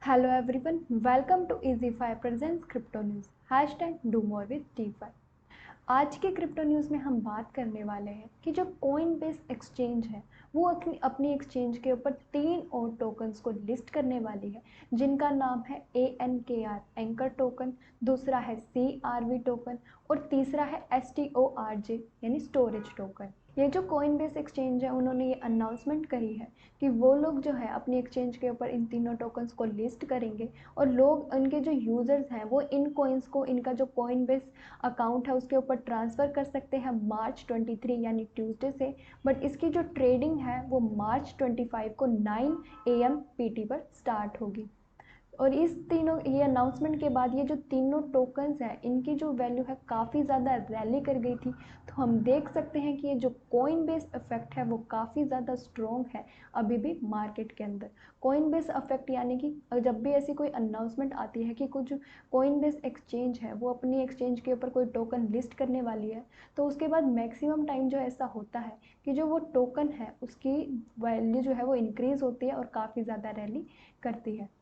Hello everyone, welcome to EasyFi presents crypto news hashtag do more with DeFi। आज के crypto news में हम बात करने वाले हैं कि जो कॉइन बेस एक्सचेंज है वो अपनी एक्सचेंज के ऊपर 3 और टोकन्स को लिस्ट करने वाली है, जिनका नाम है ANKR एंकर टोकन, दूसरा है CRV टोकन और तीसरा है STORJ यानी स्टोरेज टोकन। ये जो कॉइन बेस एक्सचेंज है उन्होंने ये अनाउंसमेंट करी है कि वो लोग जो है अपनी एक्सचेंज के ऊपर इन तीनों टोकन्स को लिस्ट करेंगे और लोग उनके जो यूज़र्स हैं वो इन कॉइन्स को इनका जो कॉइन बेस अकाउंट है उसके ऊपर ट्रांसफ़र कर सकते हैं मार्च 23 यानी ट्यूसडे से। बट इसकी जो ट्रेडिंग है वो मार्च 25 को 9 AM PT पर स्टार्ट होगी। और इस तीनों ये अनाउंसमेंट के बाद ये जो तीनों टोकन्स हैं इनकी जो वैल्यू है काफ़ी ज़्यादा रैली कर गई थी। तो हम देख सकते हैं कि ये जो कॉइन बेस इफेक्ट है वो काफ़ी ज़्यादा स्ट्रॉन्ग है अभी भी मार्केट के अंदर। कॉइन बेस इफेक्ट यानी कि जब भी ऐसी कोई अनाउंसमेंट आती है कि कुछ कॉइन बेस एक्सचेंज है वो अपनी एक्सचेंज के ऊपर कोई टोकन लिस्ट करने वाली है, तो उसके बाद मैक्सिमम टाइम जो ऐसा होता है कि जो वो टोकन है उसकी वैल्यू जो है वो इंक्रीज़ होती है और काफ़ी ज़्यादा रैली करती है।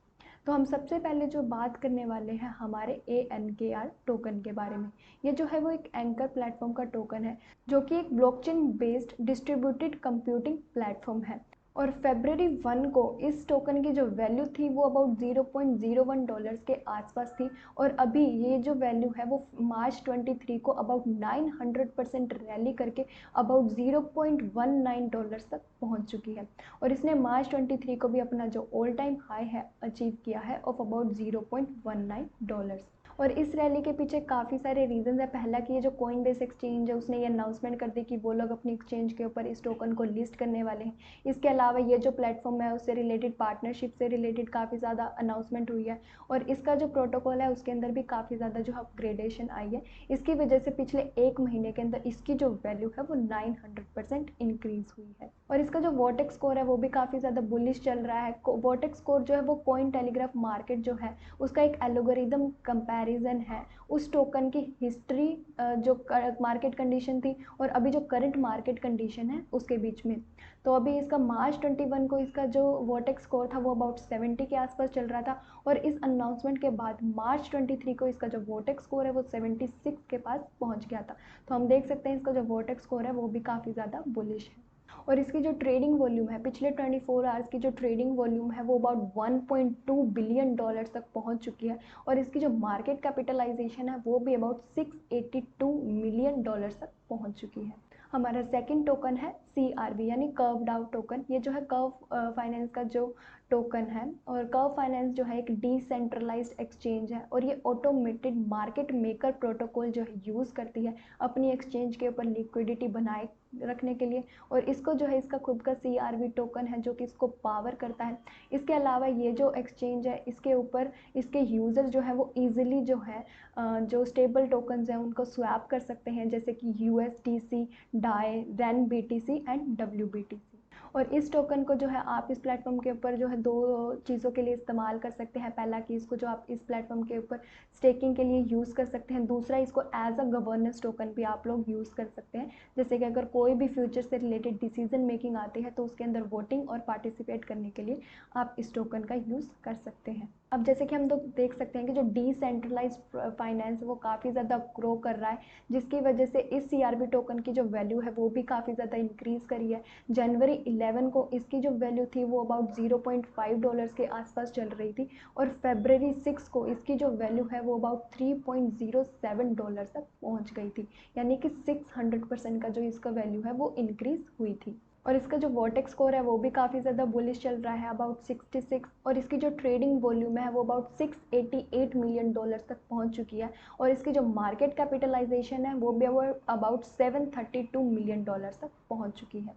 तो हम सबसे पहले जो बात करने वाले हैं हमारे ANKR टोकन के बारे में। ये जो है वो एक एंकर प्लेटफॉर्म का टोकन है जो कि एक blockchain based distributed computing platform है। और February 1 को इस टोकन की जो वैल्यू थी वो अबाउट $0.01 के आसपास थी और अभी ये जो वैल्यू है वो मार्च 23 को अबाउट 900% रैली करके अबाउट $0.19 तक पहुंच चुकी है। और इसने मार्च 23 को भी अपना जो ऑल टाइम हाई है अचीव किया है ऑफ अबाउट $0.19। और इस रैली के पीछे काफ़ी सारे रीजंस है। पहला कि ये जो कॉइन बेस एक्सचेंज है उसने ये अनाउंसमेंट कर दी कि वो लोग अपनी एक्सचेंज के ऊपर इस टोकन को लिस्ट करने वाले हैं। इसके अलावा ये जो प्लेटफॉर्म है उससे रिलेटेड पार्टनरशिप से रिलेटेड काफ़ी ज़्यादा अनाउंसमेंट हुई है और इसका जो प्रोटोकॉल है उसके अंदर भी काफ़ी ज़्यादा जो अपग्रेडेशन आई है। इसकी वजह से पिछले 1 महीने के अंदर इसकी जो वैल्यू है वो 900% इंक्रीज़ हुई है। और इसका जो वोटेक्स स्कोर है वो भी काफ़ी ज़्यादा बुलिश चल रहा है। वोटेक्स स्कोर जो है वो कॉइन टेलीग्राफ मार्केट जो है उसका एक एल्गोरिदम कंपैरिजन है उस टोकन की हिस्ट्री, जो मार्केट कंडीशन थी और अभी जो करंट मार्केट कंडीशन है उसके बीच में। तो अभी इसका मार्च 21 को इसका जो वोटेक्स स्कोर था वो अबाउट 70 के आसपास चल रहा था और इस अनाउंसमेंट के बाद मार्च 23 को इसका जो वोटेक्स स्कोर है वो 76 के पास पहुंच गया था। तो हम देख सकते हैं इसका जो वोटेक्स स्कोर है वो भी काफ़ी ज़्यादा बुलिश है। और इसकी जो ट्रेडिंग वॉल्यूम है पिछले 24 आवर्स की जो ट्रेडिंग वॉल्यूम है वो अबाउट $1.2 बिलियन तक पहुंच चुकी है और इसकी जो मार्केट कैपिटलाइजेशन है वो भी अबाउट $682 मिलियन तक पहुंच चुकी है। हमारा सेकंड टोकन है CRV यानी कर्व डाउ टोकन। ये जो है कर्व फाइनेंस का जो टोकन है और कर्व फाइनेंस जो है एक डिसेंट्रलाइज्ड एक्सचेंज है और ये ऑटोमेटेड मार्केट मेकर प्रोटोकॉल जो है यूज़ करती है अपनी एक्सचेंज के ऊपर लिक्विडिटी बनाए रखने के लिए। और इसको जो है इसका खुद का CRV टोकन है जो कि इसको पावर करता है। इसके अलावा ये जो एक्सचेंज है इसके ऊपर इसके यूज़र जो है वो ईजिली जो है जो स्टेबल टोकन्स हैं उनको स्वैप कर सकते हैं, जैसे कि USDC, DAI, Ren BTC and WBTC। और इस टोकन को जो है आप इस प्लेटफॉर्म के ऊपर जो है 2 चीज़ों के लिए इस्तेमाल कर सकते हैं। पहला कि इसको जो आप इस प्लेटफॉर्म के ऊपर स्टेकिंग के लिए यूज़ कर सकते हैं, दूसरा इसको एज अ गवर्नेंस टोकन भी आप लोग यूज़ कर सकते हैं। जैसे कि अगर कोई भी फ्यूचर से रिलेटेड डिसीजन मेकिंग आती है तो उसके अंदर वोटिंग और पार्टिसिपेट करने के लिए आप इस टोकन का यूज़ कर सकते हैं। अब जैसे कि हम लोग देख सकते हैं कि जो डिसेंट्रलाइज्ड फाइनेंस वो काफ़ी ज़्यादा ग्रो कर रहा है, जिसकी वजह से इस CRV टोकन की जो वैल्यू है वो भी काफ़ी ज़्यादा इंक्रीज़ करी है। जनवरी 11 को इसकी जो वैल्यू थी वो अबाउट $0.5 के आसपास चल रही थी और February 6 को इसकी जो वैल्यू है वो अबाउट $3.07 तक पहुंच गई थी, यानी कि 600% का जो इसका वैल्यू है वो इंक्रीज़ हुई थी। और इसका जो वोटेक्स स्कोर है वो भी काफ़ी ज़्यादा बुलिश चल रहा है अबाउट 66 और इसकी जो ट्रेडिंग वॉल्यूम है वो अबाउट $688 मिलियन तक पहुंच चुकी है और इसकी जो मार्केट कैपिटलाइजेशन है वो भी अबाउट $732 मिलियन तक पहुंच चुकी है।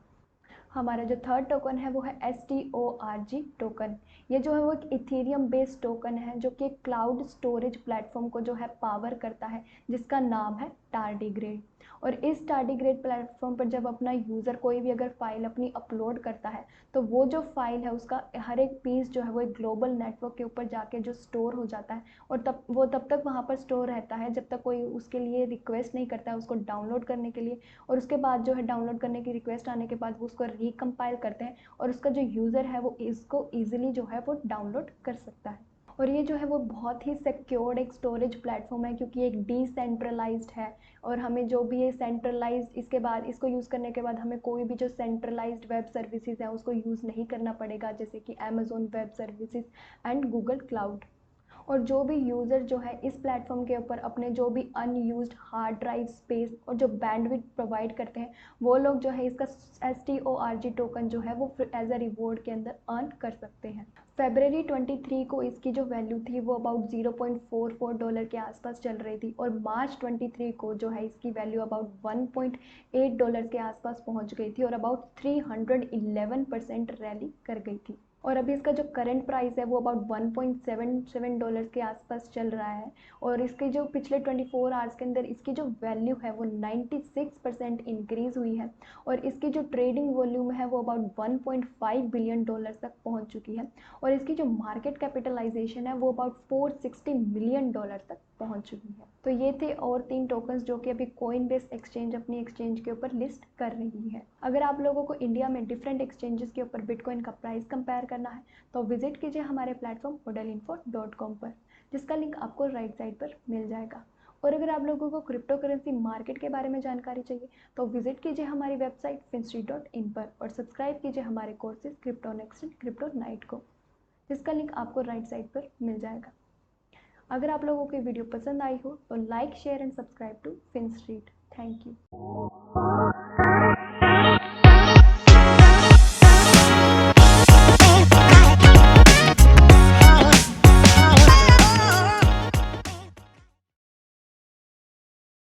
हमारा जो थर्ड टोकन है वो है STORG टोकन। ये जो है वो एक इथेरियम बेस्ड टोकन है जो कि एक क्लाउड स्टोरेज प्लेटफॉर्म को जो है पावर करता है, जिसका नाम है टार्डिग्रेड। और इस टार्डिग्रेड प्लेटफॉर्म पर जब अपना यूज़र कोई भी अगर फाइल अपनी अपलोड करता है तो वो जो फाइल है उसका हर एक पीस जो है वो एक ग्लोबल नेटवर्क के ऊपर जाके जो स्टोर हो जाता है और तब तक वहाँ पर स्टोर रहता है जब तक कोई उसके लिए रिक्वेस्ट नहीं करता है उसको डाउनलोड करने के लिए। और उसके बाद जो है डाउनलोड करने की रिक्वेस्ट आने के बाद वो उसको रिकम्पाइल करते हैं और उसका जो यूज़र है वो इसको ईजिली जो है वो डाउनलोड कर सकता है। और ये जो है वो बहुत ही सिक्योर्ड एक स्टोरेज प्लेटफॉर्म है, क्योंकि एक डिसेंट्रलाइज्ड है। और हमें जो भी ये सेंट्रलाइज्ड, इसके बाद इसको यूज़ करने के बाद हमें कोई भी जो सेंट्रलाइज्ड वेब सर्विसेज है उसको यूज़ नहीं करना पड़ेगा, जैसे कि Amazon web services and Google cloud. और जो भी यूज़र जो है इस प्लेटफॉर्म के ऊपर अपने जो भी अनयूज्ड हार्ड ड्राइव स्पेस और जो बैंडविड्थ प्रोवाइड करते हैं, वो लोग जो है इसका STORG टोकन जो है वो एज अ रिवॉर्ड के अंदर अर्न कर सकते हैं। February 23 को इसकी जो वैल्यू थी वो अबाउट $0.44 के आसपास चल रही थी, और मार्च 23 को जो है इसकी वैल्यू अबाउट $1.8 के आसपास पहुंच गई थी और अबाउट 311% रैली कर गई थी। और अभी इसका जो करंट प्राइस है वो अबाउट $1.77 के आसपास चल रहा है। और इसके जो पिछले 24 आवर्स के अंदर इसकी जो वैल्यू है वो 96% इंक्रीज हुई है, और इसकी जो ट्रेडिंग वॉल्यूम है वो अबाउट $1.5 बिलियन तक पहुंच चुकी है, और इसकी जो मार्केट कैपिटलाइजेशन है वो अबाउट $460 मिलियन तक पहुंच चुकी है। तो ये थे और 3 टोकन्स जो कि अभी कोइनबेस एक्सचेंज अपनी एक्सचेंज के ऊपर लिस्ट कर रही है। अगर आप लोगों को इंडिया में डिफरेंट एक्सचेंजेस के ऊपर बिटकॉइन का प्राइस कंपेयर करना है तो विजिट कीजिए हमारे प्लेटफॉर्म hodelinfo.com पर, जिसका लिंक आपको राइट साइड पर मिल जाएगा। और अगर आप लोगों को क्रिप्टो करेंसी मार्केट के बारे में जानकारी चाहिए तो विजिट कीजिए हमारी वेबसाइट finstreet.in पर, और सब्सक्राइब कीजिए हमारे courses crypto next and crypto night को, जिसका लिंक आपको राइट साइड पर मिल जाएगा। अगर आप लोगों को वीडियो पसंद आई हो तो like share and subscribe to Finstreet. Thank you.